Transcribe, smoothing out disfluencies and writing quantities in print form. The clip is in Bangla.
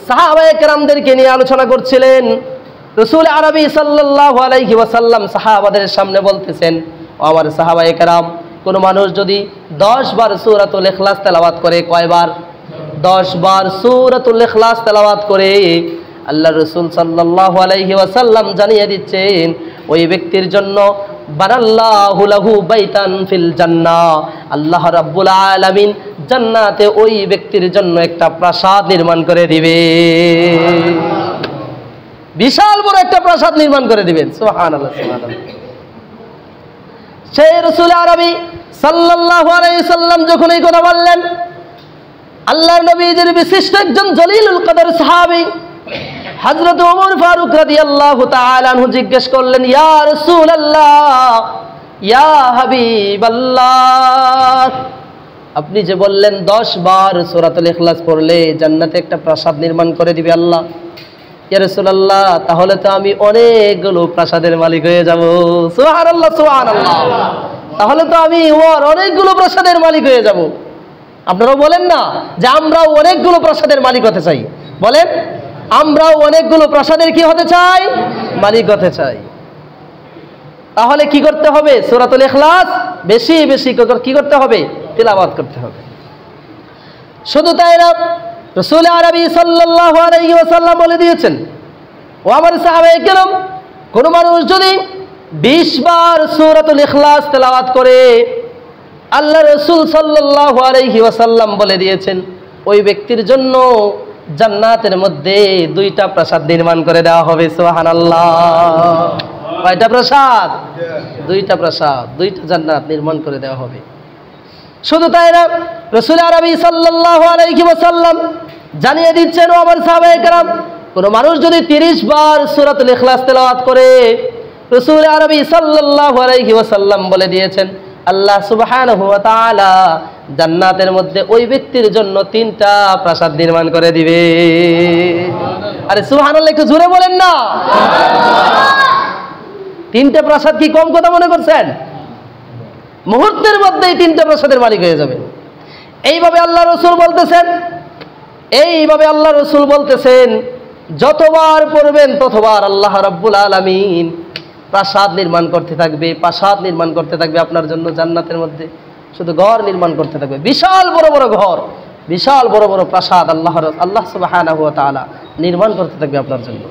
সাহাবায়ে কেরামদেরকে নিয়ে আলোচনা করছিলেন। রাসূল আরবি সাল্লাল্লাহু আলাইহি ওয়াসাল্লাম সাহাবাদের সামনে বলতেছেন, ও আমার সাহাবায়ে কেরাম, কোন মানুষ যদি 10 বার সূরাতুল ইখলাস তেলাওয়াত করে, কয়বার? 10 বার সূরাতুল ইখলাস তেলাওয়াত করে, আল্লাহ রাসূল সাল্লাল্লাহু আলাইহি ওয়াসাল্লাম জানিয়ে দিচ্ছেন, ওই ব্যক্তির জন্য বানাল্লাহু লাহু বাইতান ফিল জান্নাহ, আল্লাহ রাব্বুল আলামিন জান্নাতে ওই ব্যক্তির জন্য একটা প্রাসাদ নির্মাণ করে দিবে। বিশাল বড় একটা প্রাসাদ নির্মাণ করে দিবেন। সুবহানাল্লাহ, সুবহানাল্লাহ। সেই রাসূল আরবি সাল্লাল্লাহু আলাইহি সাল্লাম যখন এই কথা বললেন, আল্লাহর নবীর বিশিষ্ট একজন জলিলুল কদর সাহাবী হযরত ওমর ফারুক রাদিয়াল্লাহু তাআলা আনহু জিজ্ঞেস করলেন, ইয়া রাসূলুল্লাহ, ইয়া হাবিবাল্লাহ, আপনি যে বললেন 10 বার সূরাতুল ইখলাস পড়লে জান্নাতে একটা প্রাসাদ নির্মাণ করে দিবে আল্লাহ, ইয়া রাসূলুল্লাহ, তাহলে তো আমি অনেকগুলো প্রাসাদের মালিক হয়ে যাব। সুবহানাল্লাহ, সুবহানাল্লাহ। তাহলে তো আমি ওর অনেকগুলো প্রাসাদের মালিক হয়ে যাব। আপনারাও বলেন না যে আমরাও অনেকগুলো প্রাসাদের মালিক হতে চাই? বলেন, আমরাও অনেকগুলো প্রাসাদের কি হতে চাই? মালিক হতে চাই। তাহলে কি করতে হবে? সূরাতুল ইখলাস বেশি বেশি কি করতে হবে? তিলাওয়াত করতে হবে। শুধু তাই না, রাসূল আরবি সাল্লাল্লাহু আলাইহি ওয়াসাল্লাম বলে দিয়েছেন, ও আমার সাহাবায়ে কেরাম, কোন মানুষ যদি 20 বার সূরাতুল ইখলাস তেলাওয়াত করে, আল্লাহ রাসূল সাল্লাল্লাহু আলাইহি ওয়াসাল্লাম বলে দিয়েছেন, ওই ব্যক্তির জন্য জান্নাতের মধ্যে 2টা প্রাসাদ নির্মাণ করে দেওয়া হবে। সুবহানাল্লাহ। কয়টা প্রাসাদ? 2টা প্রাসাদ, 2টা জান্নাত নির্মাণ করে দেওয়া হবে। শুধু তাই না, রাসূল আরবি সাল্লাল্লাহু আলাইহি ওয়াসাল্লাম জানিয়ে দিচ্ছেন, ও আমার সাহাবায়ে কেরাম, কোন মানুষ যদি 30 বার সূরাতুল ইখলাস তেলাওয়াত করে, রাসূল আরবি সাল্লাল্লাহু আলাইহি ওয়াসাল্লাম বলে দিয়েছেন, আল্লাহ সুবহানাহু ওয়া তাআলা জান্নাতের মধ্যে ওই ব্যক্তির জন্য 3টা প্রাসাদ নির্মাণ করে দিবে। আরে সুবহানাল্লাহ, একটু জোরে বলেন না। 3টা প্রাসাদ কি কম কথা মনে করছেন? মুহূর্তের মধ্যেই 3টা প্রাসাদের মালিক হয়ে যাবে। এইভাবে আল্লাহ রাসূল বলতেছেন, যতবার পড়বেন ততবার আল্লাহ রাব্বুল আলামিন প্রাসাদ নির্মাণ করতে থাকবে, প্রাসাদ নির্মাণ করতে থাকবে আপনার জন্য জান্নাতের মধ্যে। শুধু ঘর নির্মাণ করতে থাকবে, বিশাল বড় বড় ঘর, বিশাল বড় বড় প্রাসাদ আল্লাহ সুবহানাহু ওয়া তাআলা নির্মাণ করতে থাকবে আপনার জন্য।